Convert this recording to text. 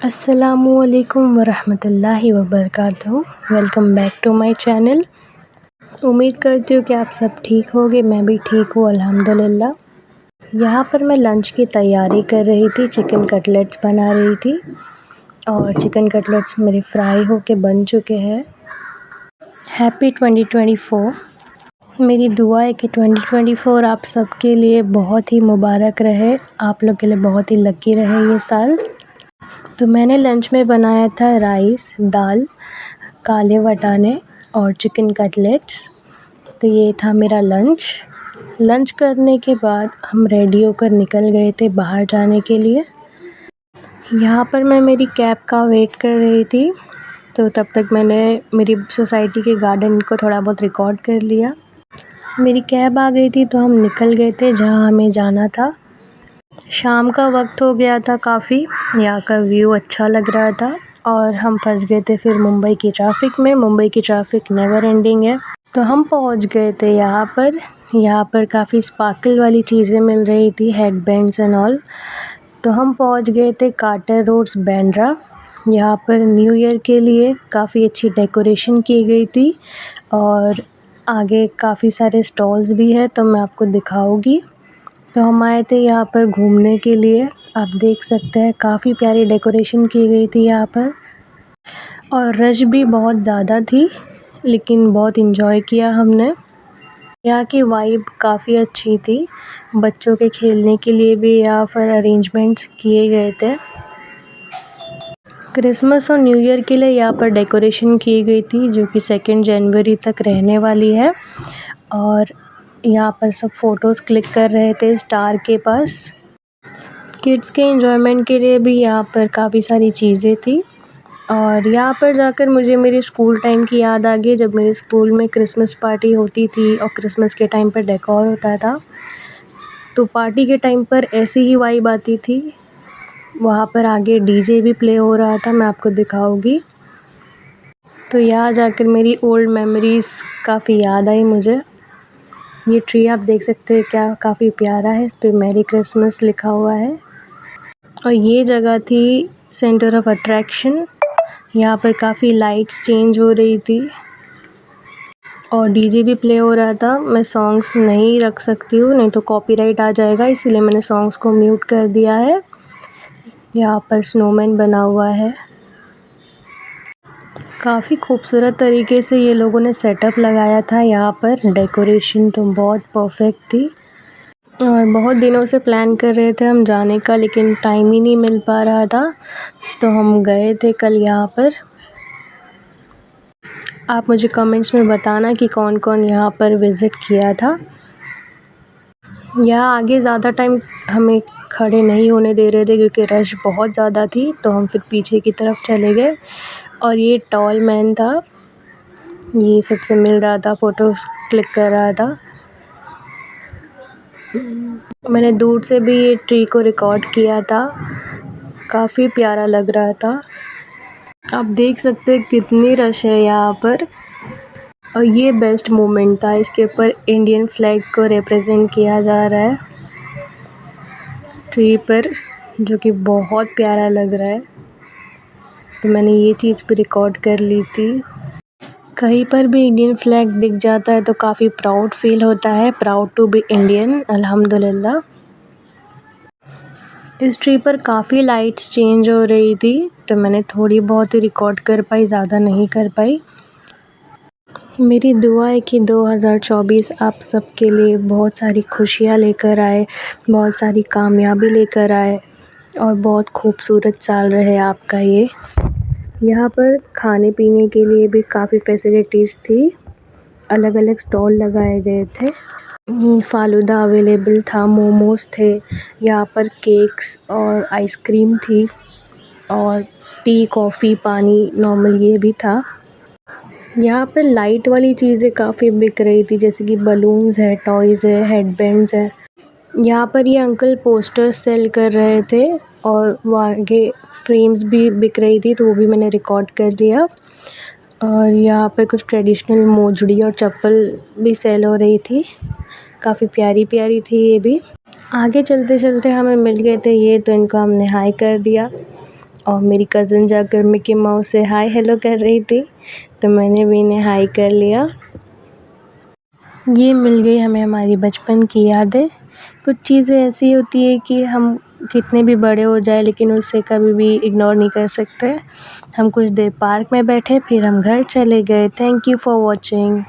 अस्सलामुअलैकुम वरहमतुल्लाहि वबरकातुहू। Welcome back to my channel. उम्मीद करती हूँ कि आप सब ठीक होंगे। मैं भी ठीक हूँ अल्हम्दुलिल्लाह। यहाँ पर मैं लंच की तैयारी कर रही थी, चिकन कटलेट्स बना रही थी और चिकन कटलेट्स मेरे फ्राई होके बन चुके हैं। हैप्पी 2024। मेरी दुआ है कि 2024 आप सबके लिए बहुत ही मुबारक रहे, आप लोग के लिए बहुत ही लकी रहे ये साल। तो मैंने लंच में बनाया था राइस, दाल, काले वटाने और चिकन कटलेट्स। तो ये था मेरा लंच। लंच करने के बाद हम रेडी होकर निकल गए थे बाहर जाने के लिए। यहाँ पर मैं मेरी कैब का वेट कर रही थी, तो तब तक मैंने मेरी सोसाइटी के गार्डन को थोड़ा बहुत रिकॉर्ड कर लिया। मेरी कैब आ गई थी तो हम निकल गए थे जहाँ हमें जाना था। शाम का वक्त हो गया था काफ़ी, यहाँ का व्यू अच्छा लग रहा था और हम फंस गए थे फिर मुंबई की ट्रैफ़िक में। मुंबई की ट्रैफ़िक नेवर एंडिंग है। तो हम पहुँच गए थे यहाँ पर काफ़ी स्पार्कल वाली चीज़ें मिल रही थी, हेडबैंड्स एंड ऑल। तो हम पहुँच गए थे कार्टर रोड्स बांद्रा। यहाँ पर न्यू ईयर के लिए काफ़ी अच्छी डेकोरेशन की गई थी और आगे काफ़ी सारे स्टॉल्स भी है, तो मैं आपको दिखाऊंगी। तो हम आए थे यहाँ पर घूमने के लिए। आप देख सकते हैं काफ़ी प्यारी डेकोरेशन की गई थी यहाँ पर और रश भी बहुत ज़्यादा थी, लेकिन बहुत इन्जॉय किया हमने। यहाँ की वाइब काफ़ी अच्छी थी। बच्चों के खेलने के लिए भी यहाँ पर अरेंजमेंट्स किए गए थे। क्रिसमस और न्यू ईयर के लिए यहाँ पर डेकोरेशन की गई थी, जो कि 2 जनवरी तक रहने वाली है। और यहाँ पर सब फ़ोटोज़ क्लिक कर रहे थे स्टार के पास। किड्स के एंजॉयमेंट के लिए भी यहाँ पर काफ़ी सारी चीज़ें थी और यहाँ पर जाकर मुझे मेरे स्कूल टाइम की याद आ गई, जब मेरे स्कूल में क्रिसमस पार्टी होती थी और क्रिसमस के टाइम पर डेकोर होता था। तो पार्टी के टाइम पर ऐसी ही वाइब आती थी। वहाँ पर आगे डीजे भी प्ले हो रहा था, मैं आपको दिखाऊंगी। तो यहाँ जाकर मेरी ओल्ड मेमोरीज़ काफ़ी याद आई मुझे। ये ट्री आप देख सकते हैं, क्या काफ़ी प्यारा है, इस पे मैरी क्रिसमस लिखा हुआ है। और ये जगह थी सेंटर ऑफ अट्रैक्शन। यहाँ पर काफ़ी लाइट्स चेंज हो रही थी और डीजे भी प्ले हो रहा था। मैं सॉन्ग्स नहीं रख सकती हूँ, नहीं तो कॉपीराइट आ जाएगा, इसीलिए मैंने सॉन्ग्स को म्यूट कर दिया है। यहाँ पर स्नोमैन बना हुआ है। काफ़ी खूबसूरत तरीके से ये लोगों ने सेटअप लगाया था यहाँ पर। डेकोरेशन तो बहुत परफेक्ट थी और बहुत दिनों से प्लान कर रहे थे हम जाने का, लेकिन टाइम ही नहीं मिल पा रहा था, तो हम गए थे कल यहाँ पर। आप मुझे कमेंट्स में बताना कि कौन कौन यहाँ पर विज़िट किया था। यहाँ आगे ज़्यादा टाइम हमें खड़े नहीं होने दे रहे थे क्योंकि रश बहुत ज़्यादा थी, तो हम फिर पीछे की तरफ चले गए। और ये टॉल मैन था, ये सबसे मिल रहा था, फ़ोटोज़ क्लिक कर रहा था। मैंने दूर से भी ये ट्री को रिकॉर्ड किया था, काफ़ी प्यारा लग रहा था। आप देख सकते हैं कितनी रश है यहाँ पर। और ये बेस्ट मोमेंट था, इसके ऊपर इंडियन फ्लैग को रिप्रेजेंट किया जा रहा है ट्री पर, जो कि बहुत प्यारा लग रहा है। तो मैंने ये चीज़ भी रिकॉर्ड कर ली थी। कहीं पर भी इंडियन फ्लैग दिख जाता है तो काफ़ी प्राउड फील होता है, प्राउड टू बी इंडियन, अल्हम्दुलिल्लाह। इस ट्री पर काफ़ी लाइट्स चेंज हो रही थी, तो मैंने थोड़ी बहुत ही रिकॉर्ड कर पाई, ज़्यादा नहीं कर पाई। मेरी दुआ है कि 2024 आप सबके लिए बहुत सारी खुशियाँ लेकर आए, बहुत सारी कामयाबी लेकर आए और बहुत खूबसूरत साल रहे आपका ये। यहाँ पर खाने पीने के लिए भी काफ़ी फैसिलिटीज़ थी, अलग अलग स्टॉल लगाए गए थे। फ़ालूदा अवेलेबल था, मोमोज़ थे, यहाँ पर केक्स और आइसक्रीम थी और टी, कॉफ़ी, पानी नॉर्मल ये भी था। यहाँ पर लाइट वाली चीज़ें काफ़ी बिक रही थी, जैसे कि बलून्स है, टॉयज़ है, हेडबैंड्स है। यहाँ पर ये अंकल पोस्टर्स सेल कर रहे थे और वो आगे फ्रेम्स भी बिक रही थी, तो वो भी मैंने रिकॉर्ड कर लिया। और यहाँ पर कुछ ट्रेडिशनल मोजड़ी और चप्पल भी सेल हो रही थी, काफ़ी प्यारी प्यारी थी ये भी। आगे चलते चलते हमें मिल गए थे ये, तो इनको हमने हाय कर दिया और मेरी कज़िन जाकर मिकी माउस से हाय हेलो कर रही थी, तो मैंने भी इन्हें हाय कर लिया। ये मिल गई हमें हमारी बचपन की यादें। कुछ चीज़ें ऐसी होती है कि हम कितने भी बड़े हो जाए लेकिन उसे कभी भी इग्नोर नहीं कर सकते। हम कुछ देर पार्क में बैठे, फिर हम घर चले गए। Thank you for watching.